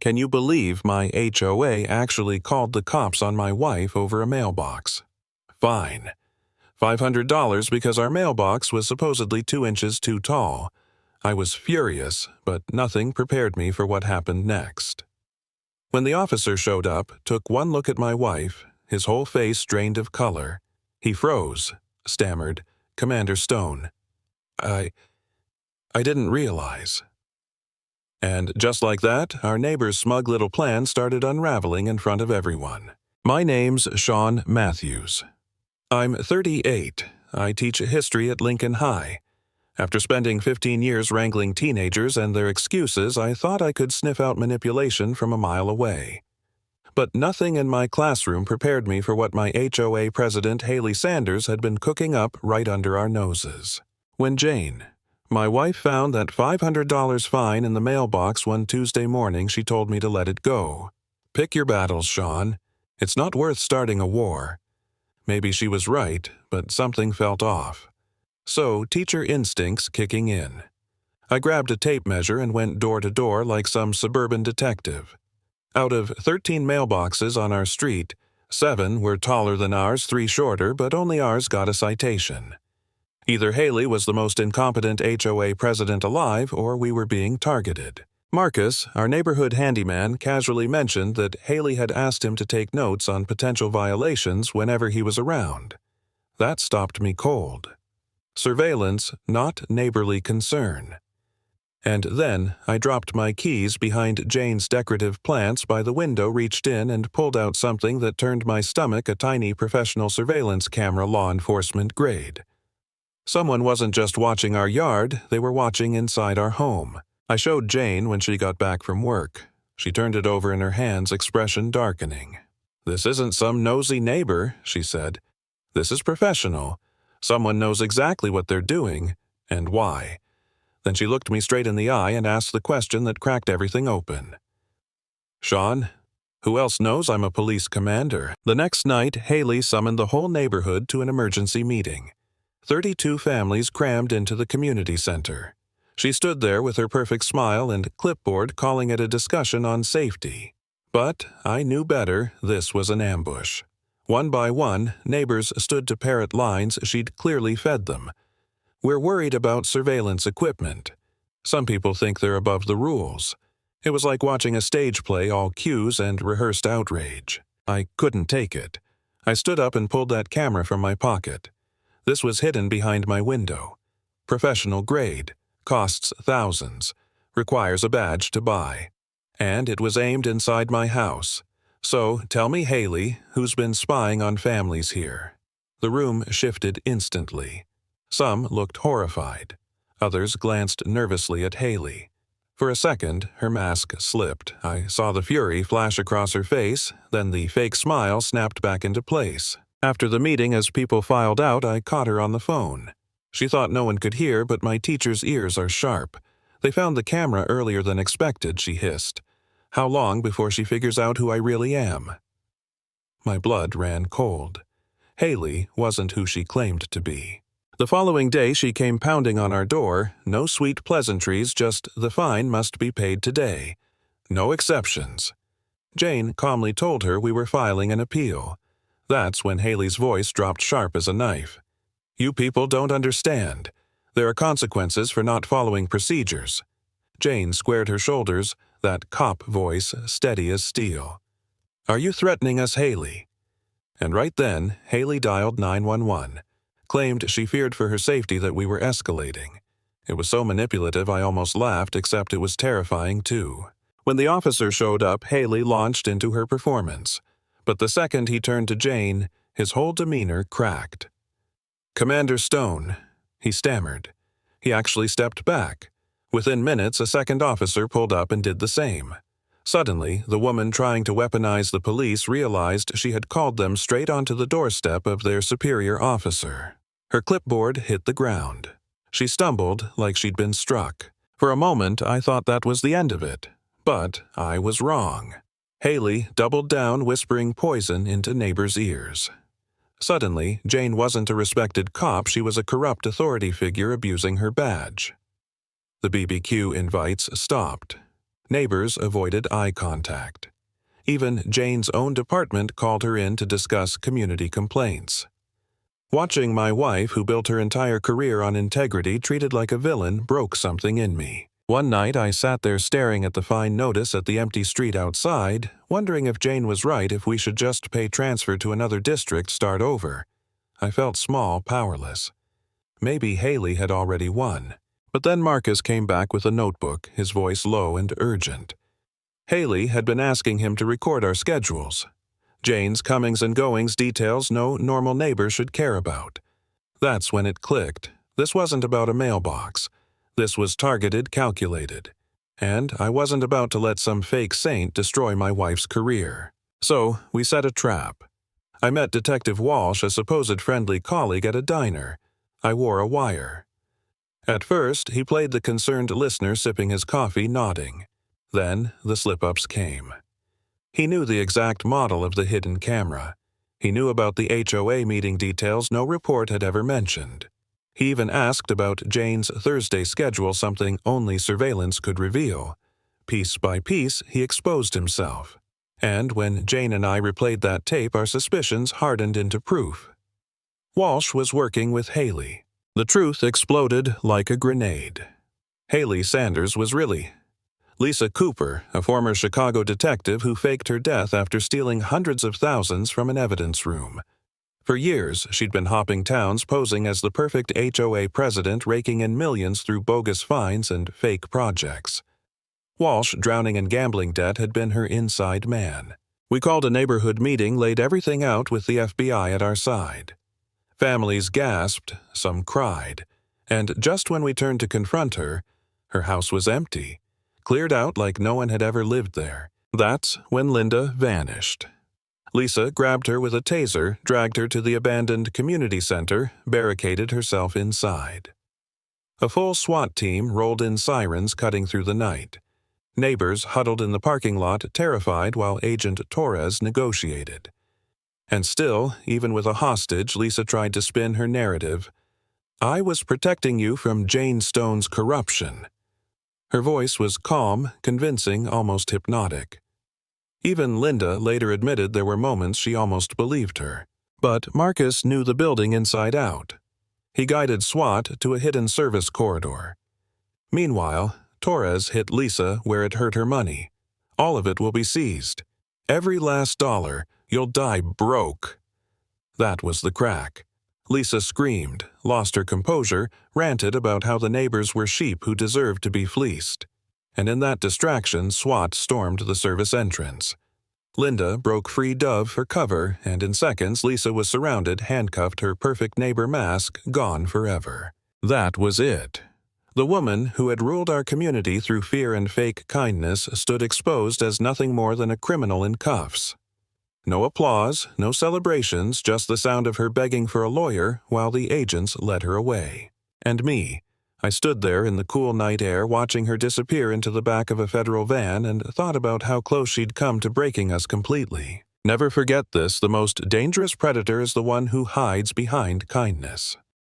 Can you believe my HOA actually called the cops on my wife over a mailbox? Fine. $500 because our mailbox was supposedly 2 inches too tall. I was furious, but nothing prepared me for what happened next. When the officer showed up, took one look at my wife, his whole face drained of color. He froze, stammered, "Commander Stone. I didn't realize." And just like that, our neighbor's smug little plan started unraveling in front of everyone. My name's Sean Matthews. I'm 38. I teach history at Lincoln High. After spending 15 years wrangling teenagers and their excuses, I thought I could sniff out manipulation from a mile away. But nothing in my classroom prepared me for what my HOA president Haley Sanders had been cooking up right under our noses. When Jane, my wife, found that $500 fine in the mailbox one Tuesday morning, she told me to let it go. Pick your battles, Sean. It's not worth starting a war. Maybe she was right, but something felt off. So, teacher instincts kicking in. I grabbed a tape measure and went door to door like some suburban detective. Out of 13 mailboxes on our street, 7 were taller than ours, 3 shorter, but only ours got a citation. Either Haley was the most incompetent HOA president alive, or we were being targeted. Marcus, our neighborhood handyman, casually mentioned that Haley had asked him to take notes on potential violations whenever he was around. That stopped me cold. Surveillance, not neighborly concern. And then I dropped my keys behind Jane's decorative plants by the window, reached in and pulled out something that turned my stomach a tiny professional surveillance camera, law enforcement grade. Someone wasn't just watching our yard, they were watching inside our home. I showed Jane when she got back from work. She turned it over in her hands, expression darkening. "This isn't some nosy neighbor," she said. "This is professional. Someone knows exactly what they're doing, and why." Then she looked me straight in the eye and asked the question that cracked everything open. "Sean, who else knows I'm a police commander?" The next night, Haley summoned the whole neighborhood to an emergency meeting. 32 families crammed into the community center. She stood there with her perfect smile and clipboard, calling it a discussion on safety. But I knew better. This was an ambush. One by one, neighbors stood to parrot lines she'd clearly fed them. "We're worried about surveillance equipment. Some people think they're above the rules." It was like watching a stage play, all cues and rehearsed outrage. I couldn't take it. I stood up and pulled that camera from my pocket. This was hidden behind my window. Professional grade, costs thousands, requires a badge to buy. And it was aimed inside my house. So, tell me, Haley, who's been spying on families here? The room shifted instantly. Some looked horrified. Others glanced nervously at Haley. For a second, her mask slipped. I saw the fury flash across her face, then the fake smile snapped back into place. After the meeting, as people filed out, I caught her on the phone. She thought no one could hear, but my teacher's ears are sharp. "They found the camera earlier than expected," she hissed. "How long before she figures out who I really am?" My blood ran cold. Haley wasn't who she claimed to be. The following day, she came pounding on our door. No sweet pleasantries, just "the fine must be paid today. No exceptions." Jane calmly told her we were filing an appeal. That's when Haley's voice dropped sharp as a knife. "You people don't understand. There are consequences for not following procedures." Jane squared her shoulders, that cop voice steady as steel. "Are you threatening us, Haley?" And right then, Haley dialed 911, claimed she feared for her safety that we were escalating. It was so manipulative I almost laughed, except it was terrifying too. When the officer showed up, Haley launched into her performance. But the second he turned to Jane, his whole demeanor cracked. "Commander Stone," he stammered. He actually stepped back. Within minutes, a second officer pulled up and did the same. Suddenly, the woman trying to weaponize the police realized she had called them straight onto the doorstep of their superior officer. Her clipboard hit the ground. She stumbled like she'd been struck. For a moment, I thought that was the end of it. But I was wrong. Haley doubled down, whispering poison into neighbors' ears. Suddenly, Jane wasn't a respected cop, she was a corrupt authority figure abusing her badge. The BBQ invites stopped. Neighbors avoided eye contact. Even Jane's own department called her in to discuss community complaints. Watching my wife, who built her entire career on integrity, treated like a villain, broke something in me. One night I sat there staring at the fine notice at the empty street outside, wondering if Jane was right, if we should just pay transfer to another district, start over. I felt small, powerless. Maybe Haley had already won. But then Marcus came back with a notebook, his voice low and urgent. Haley had been asking him to record our schedules. Jane's comings and goings, details no normal neighbor should care about. That's when it clicked. This wasn't about a mailbox. This was targeted, calculated. And I wasn't about to let some fake saint destroy my wife's career. So we set a trap. I met Detective Walsh, a supposed friendly colleague, at a diner. I wore a wire. At first, he played the concerned listener, sipping his coffee, nodding. Then the slip-ups came. He knew the exact model of the hidden camera. He knew about the HOA meeting details no report had ever mentioned. He even asked about Jane's Thursday schedule, something only surveillance could reveal. Piece by piece, he exposed himself. And when Jane and I replayed that tape, our suspicions hardened into proof. Walsh was working with Haley. The truth exploded like a grenade. Haley Sanders was really Lisa Cooper, a former Chicago detective who faked her death after stealing hundreds of thousands from an evidence room. For years, she'd been hopping towns posing as the perfect HOA president, raking in millions through bogus fines and fake projects. Walsh, drowning in gambling debt, had been her inside man. We called a neighborhood meeting, laid everything out with the FBI at our side. Families gasped, some cried, and just when we turned to confront her, her house was empty. Cleared out like no one had ever lived there. That's when Linda vanished. Lisa grabbed her with a taser, dragged her to the abandoned community center, barricaded herself inside. A full SWAT team rolled in, sirens cutting through the night. Neighbors huddled in the parking lot, terrified, while Agent Torres negotiated. And still, even with a hostage, Lisa tried to spin her narrative. I was protecting you from Jane Stone's corruption. Her voice was calm, convincing, almost hypnotic. Even Linda later admitted there were moments she almost believed her. But Marcus knew the building inside out. He guided SWAT to a hidden service corridor. Meanwhile, Torres hit Lisa where it hurt her money. All of it will be seized. Every last dollar. You'll die broke. That was the crack. Lisa screamed, lost her composure, ranted about how the neighbors were sheep who deserved to be fleeced. And in that distraction, SWAT stormed the service entrance. Linda broke free Dove for cover, and in seconds Lisa was surrounded, handcuffed, her perfect neighbor mask gone forever. That was it. The woman who had ruled our community through fear and fake kindness stood exposed as nothing more than a criminal in cuffs. No applause, no celebrations, just the sound of her begging for a lawyer while the agents led her away. And me. I stood there in the cool night air watching her disappear into the back of a federal van and thought about how close she'd come to breaking us completely. Never forget this, the most dangerous predator is the one who hides behind kindness.